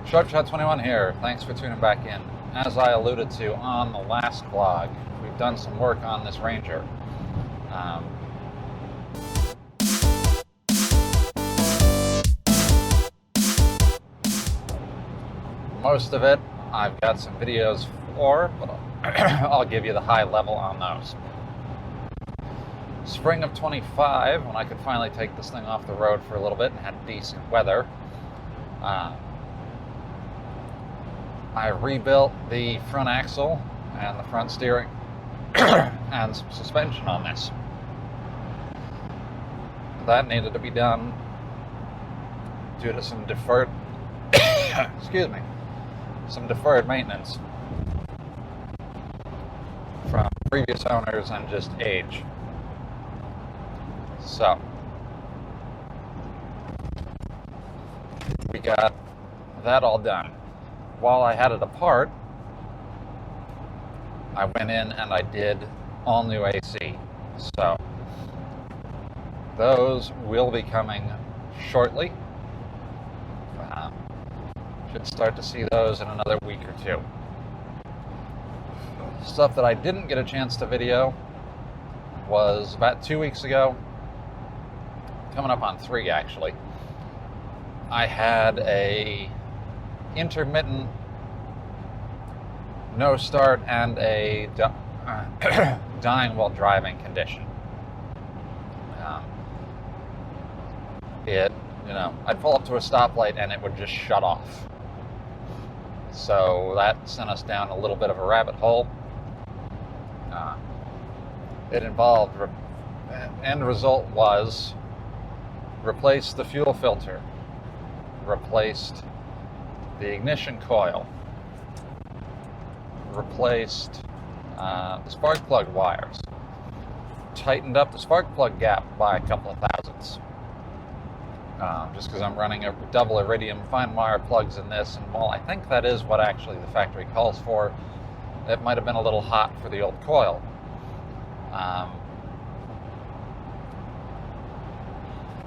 SharpShot21 here. Thanks for tuning back in. As I alluded to on the last vlog, we've done some work on this Ranger. Most of it I've got some videos for, but I'll give you the high level on those. Spring of 25, when I could finally take this thing off the road for a little bit and had decent weather, I rebuilt the front axle and the front steering and some suspension on this. That needed to be done due to some deferred some deferred maintenance from previous owners and just age. So we got that all done. While I had it apart, I went in and I did all new AC. So those will be coming shortly. Should start to see those in another week or two. Stuff that I didn't get a chance to video was about 2 weeks ago, coming up on 3 actually. I had a intermittent no start and a dying while driving condition. I'd pull up to a stoplight and it would just shut off. So that sent us down a little bit of a rabbit hole. It involved, end result was, replaced the fuel filter, replaced the ignition coil, replaced the spark plug wires, tightened up the spark plug gap by a couple of thousandths. Just because I'm running a double iridium fine wire plugs in this, and while I think that is what actually the factory calls for, it might have been a little hot for the old coil.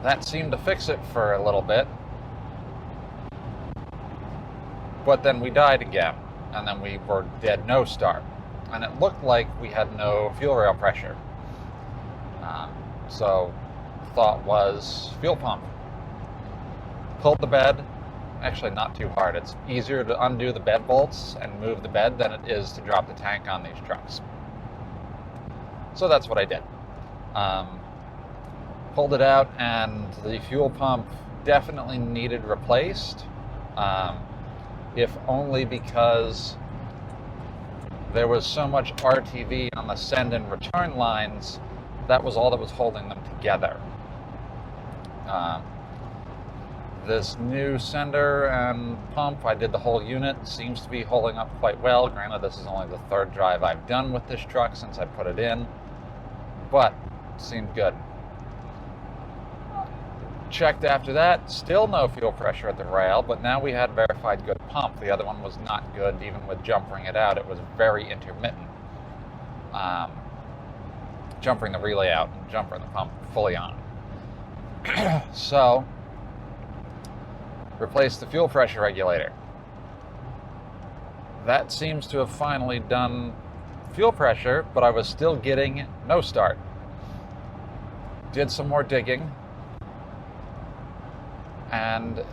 That seemed to fix it for a little bit, but then we died again, and then we were dead no start, and it looked like we had no fuel rail pressure. So thought was fuel pump. Pulled the bed, actually not too hard. It's easier to undo the bed bolts and move the bed than it is to drop the tank on these trucks. So that's what I did. Pulled it out, and the fuel pump definitely needed replaced, if only because there was so much RTV on the send and return lines. That was all that was holding them together. This new sender and pump, I did the whole unit, seems to be holding up quite well. Granted, this is only the 3rd drive I've done with this truck since I put it in, but seemed good. Checked after that, still no fuel pressure at the rail, but now we had verified good pump. The other one was not good, even with jumpering it out. It was very intermittent. Jumpering the relay out and jumpering the pump fully on. So, replaced the fuel pressure regulator. That seems to have finally done fuel pressure, but I was still getting no start. Did some more digging, and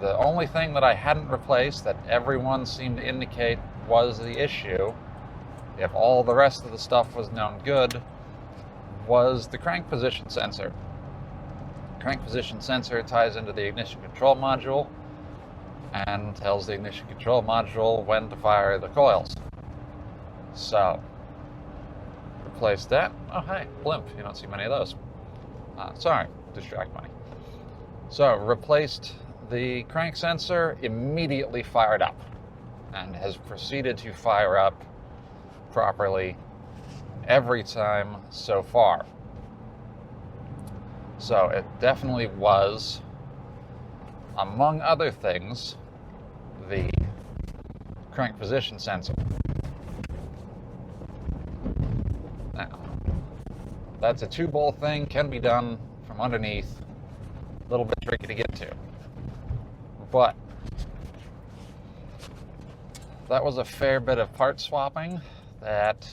the only thing that I hadn't replaced that everyone seemed to indicate was the issue, if all the rest of the stuff was known good, was the crank position sensor. Crank position sensor ties into the ignition control module and tells the ignition control module when to fire the coils. So, replace that. Oh, hey, blimp. You don't see many of those. Sorry, distract money. So, replaced the crank sensor, immediately fired up, and has proceeded to fire up properly every time so far. So it definitely was, among other things, the crank position sensor. Now, that's a 2-bowl thing, can be done from underneath, a little bit tricky to get to. But that was a fair bit of part swapping that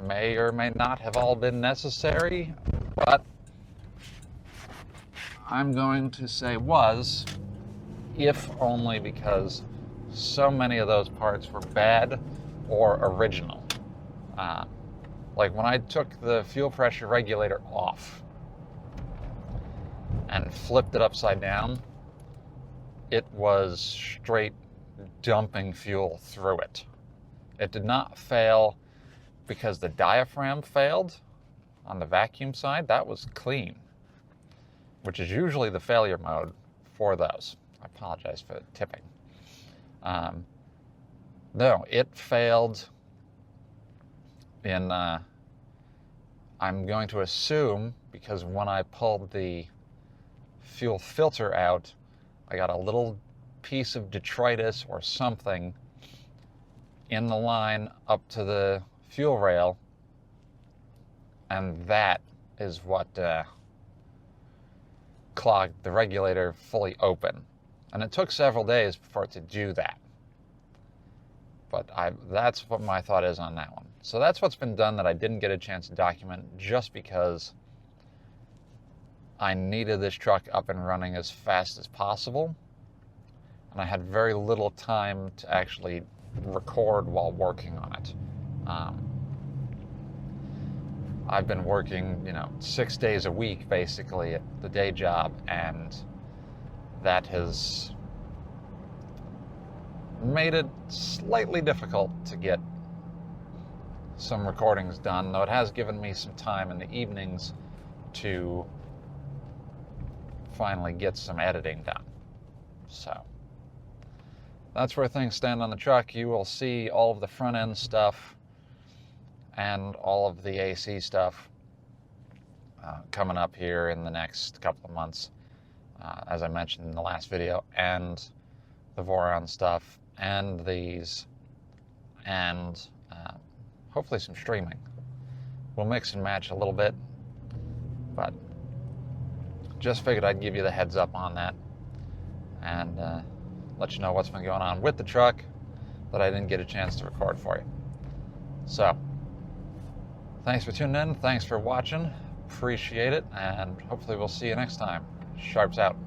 may or may not have all been necessary, but I'm going to say was, if only because so many of those parts were bad or original. Like when I took the fuel pressure regulator off and flipped it upside down, it was straight dumping fuel through it. It did not fail because the diaphragm failed on the vacuum side. That was clean, which is usually the failure mode for those. I apologize for tipping. No, it failed in, I'm going to assume, because when I pulled the fuel filter out, I got a little piece of detritus or something in the line up to the fuel rail, and that is what clogged the regulator fully open. And it took several days for it to do that. But that's what my thought is on that one. So that's what's been done that I didn't get a chance to document, just because I needed this truck up and running as fast as possible. And I had very little time to actually record while working on it. I've been working, 6 days a week basically at the day job, and that has made it slightly difficult to get some recordings done, though it has given me some time in the evenings to finally get some editing done. So that's where things stand on the truck. You will see all of the front end stuff and all of the AC stuff coming up here in the next couple of months, as I mentioned in the last video, and the Voron stuff, and these, and hopefully some streaming. We'll mix and match a little bit, but just figured I'd give you the heads up on that, and let you know what's been going on with the truck that I didn't get a chance to record for you. So, thanks for tuning in, thanks for watching, appreciate it, and hopefully we'll see you next time. Sharps out.